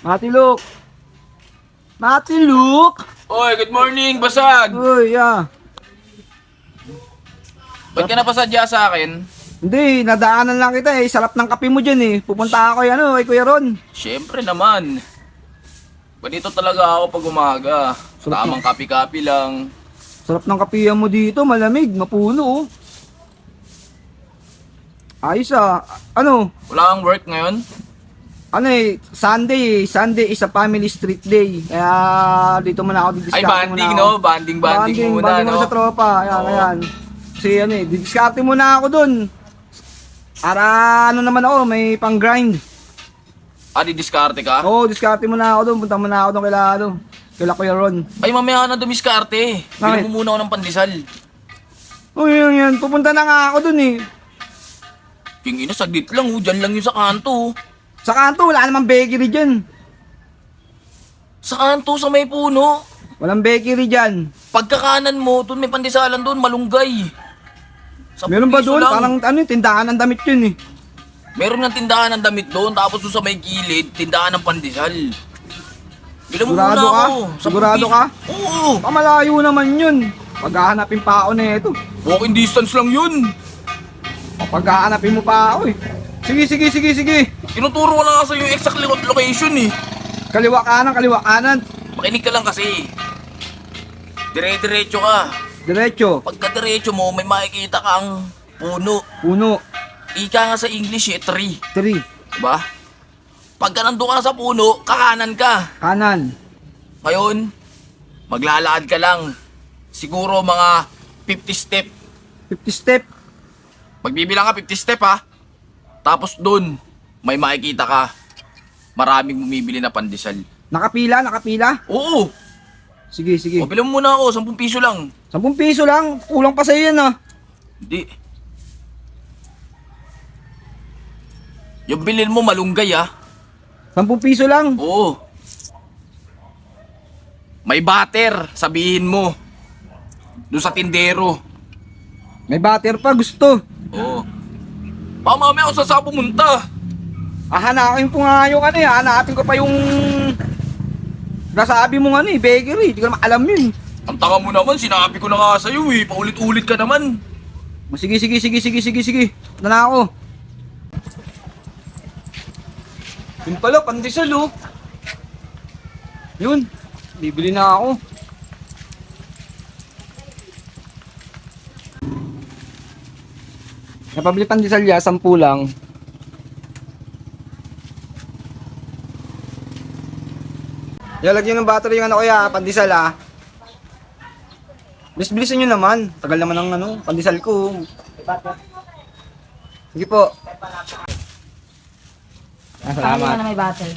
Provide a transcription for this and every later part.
Matilok! Matilok! Oy, good morning, basag! Uy, Ba't ka napasadya sa akin? Hindi, nadaanan lang kita eh. Sarap ng kape mo dyan eh. Pupunta ako kay Kuya Ron. Siyempre naman. Ganito talaga ako pag umaga. Sarap Tamang kapi-kapi lang. Sarap ng kapihan mo dito, malamig, mapuno oh. Ayos Wala kang work ngayon? Sunday is a family street day. Kaya dito muna ako didiskarte. Ay, banding no? Banding muna, banding no? muna sa tropa. Ayan. Kasi didiskarte muna ako dun. Para naman ako, may pang grind. Didiskarte ka? Oo, diskarte muna ako dun. Punta muna ako dun kaila Kuya Ron. Ay, mamaya ka na dumiskarte. Bilang mo muna ako ng pandesal. Yan. Pupunta na nga ako dun eh. Yung ina, saglit lang dyan lang yun sa kanto. Sa kanto, wala namang bakery dyan. Sa kanto, sa may puno. Walang bakery dyan. Pagkakanan mo, dun may pandesalan dun, malunggay. 10 Meron ba piso doon? lang. Parang tindahan ng damit yun eh. Meron ng tindahan ng damit doon, tapos doon sa may gilid, tindahan ng pandesal. Bilang mo muna Sigurado ka? ako. 10 Sigurado piso. ka? Oo. Pamalayo naman yun. Paghahanapin pa ako na ito. Walking distance lang yun. Paghahanapin mo pa ako eh. Sige. Tinuturo ko na nga sa yung exact location eh. Kaliwa kanan. Makinig ka lang kasi. Dire-diretso ka. Diretso. Pagka diretso mo, may makikita kang puno. Puno. Ika nga sa English tree. 3. Diba? Pagka nandun ka na sa puno, kakanan ka. Kanan. Ngayon, maglalakad ka lang. Siguro mga 50 step. 50 step. Magbibilang ka 50 step ha. Tapos dun, may makikita ka. Maraming bumibili na pandesal. Nakapila. Oo! Sige. O, bilang mo muna ako, 10 piso lang. 10 piso lang. Kulang pa sa'yo yan ah. Hindi. Yung bilhin mo malunggay ha. 10 piso lang. Oo. May butter, sabihin mo. Doon sa tindero. May butter pa gusto. Oo. Baka mamaya ako saan pumunta. Hanapin ko nga yung hanapin ko pa yung nasabi mo bakery. Hindi ko naman alam yun. Ang tanga mo naman, sinabi ko na nga sa'yo eh. Paulit-ulit ka naman. Sige. Ito na ako. Yun pala, pandesal oh. Yun. Bibili na ako. Napabili pandesal ya, 10 lang. Lalagyan ng battery yung kuya, pandesal Bilis-bilisan nyo naman. Tagal naman ng pandesal ko. Sige po. Paano na may battle?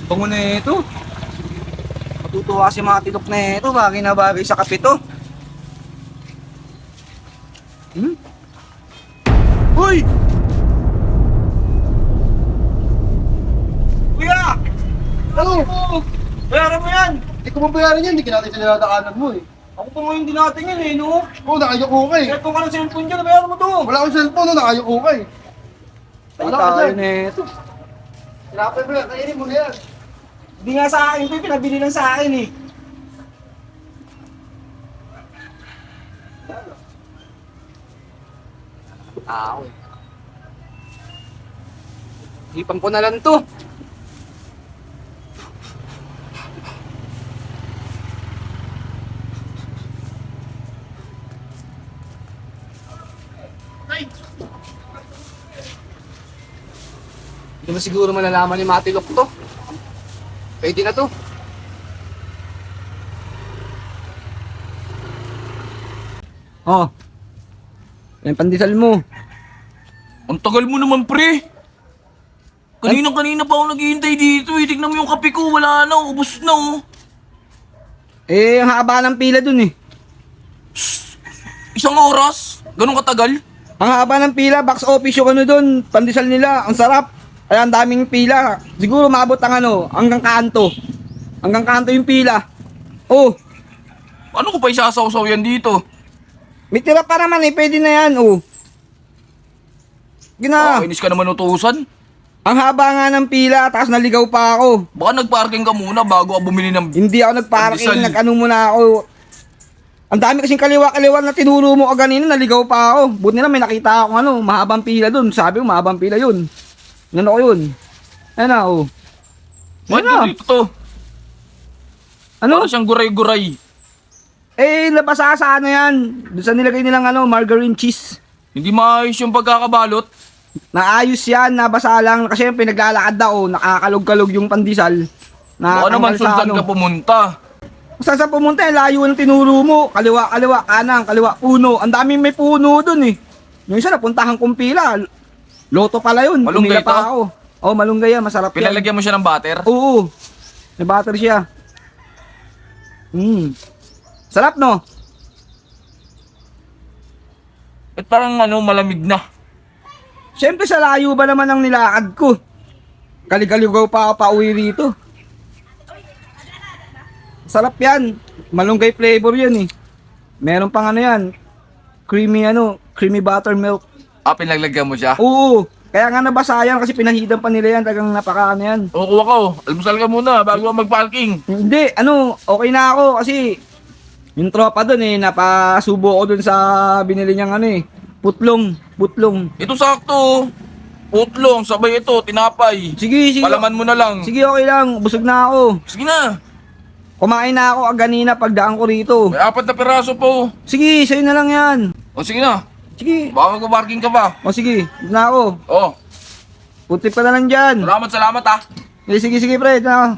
Bango na ito. Matutuwa si mga tilok na ito. Bagay na bagay sa kape to. Uy! Kuya! Ano? Bayaran mo yan! Hindi ko mabayaran yan, hindi ka natin sinatakanan mo eh. Ako pa ngayon din natin yan no? Oo, nakayoko ka eh. Kaya kung ka ng cellphone dyan, bayaran mo to. Wala akong cellphone, nakayoko ka eh. Ay Wala ka tayo dyan. na ito. Sinapay mo yan, kainin mo na yan. Hindi nga sa akin to, pinabili lang sa akin eh. Okay. Ipan ko na lang to. Hindi mo siguro malalaman ni Matilok to. Pwede na to. Oh. Yung pandesal mo. Ang tagal mo naman pre. Kanina pa ako naghihintay dito eh. Tignan mo yung kape ko, wala na, ubos na oh. Ang haba ng pila dun eh. Isang oras? Ganun katagal? Ang haba ng pila, box office yung dun, pandesal nila, ang sarap. Kaya ang daming pila. Siguro maabot ang hanggang kanto. Hanggang kanto yung pila. Oh, Ano ko pa isasaw-saw yan dito? may tira pa naman pwede na yan, oh. Gina, Inis ka naman utusan. ang haba nga ng pila, tapos naligaw pa ako. Baka nagparking ka muna bago ka bumili ng... Hindi ako nagparking, Pandesal. nag-ano muna ako. Ang dami kasing kaliwa-kaliwa na tinuro mo kanina, naligaw pa ako. Buti na may nakita akong mahabang pila dun. Sabi ko, mahabang pila yun. Ano ko yun? Ano, oh. Ba't Ano? dito to? Ano? Para siyang guray-guray. Eh, nabasa sa ano yan. Doon sa nilagay nilang margarine cheese. Hindi maayos yung pagkakabalot. Naayos yan, nabasa lang. Kasi yung pinaglalakad ako, nakakalog-kalog yung pandesal. Baka naman sultan ka pumunta. Saan sa pumunta, layo ng tinuro mo. Kaliwa, kaliwa, kanan, kaliwa, puno. Ang daming may puno dun eh. Yung isa napuntahan kong pila. Loto pala yun. Malunggay Pumila pa to? ako. Oh, malunggay yan, masarap yan. Pinalagyan mo siya ng butter. Oo. May butter siya. Sarap no? At parang malamig na. Siyempre sa layo ba naman ang nilakad ko? Kaligaligaw pa ako pa uwi rito. Sarap yan. Malunggay flavor yan eh. Meron pang yan. Creamy buttermilk. Pinalagyan mo siya? Oo. Kaya nga nabasa yan kasi pinahidan pa nila yan. Talagang napaka yan. O, kuha ko. Almusal ka muna bago ka mag-parking. Hindi, okay na ako kasi yung tropa dun napasubo ko dun sa binili niyang putlong. Ito sakto. Putlong, sabay ito, tinapay. Sige. Palaman mo na lang. Sige, okay lang. Busog na ako. Sige na. Kumain na ako kanina pagdaan ko rito. May 4 na piraso po. Sige, sa'yo na lang yan. O sige na. Sige. Baka mag-parking ka pa. O sige, doon na ako. O, Putip ka na lang dyan. salamat ah. Sige, pre. Ito na ako.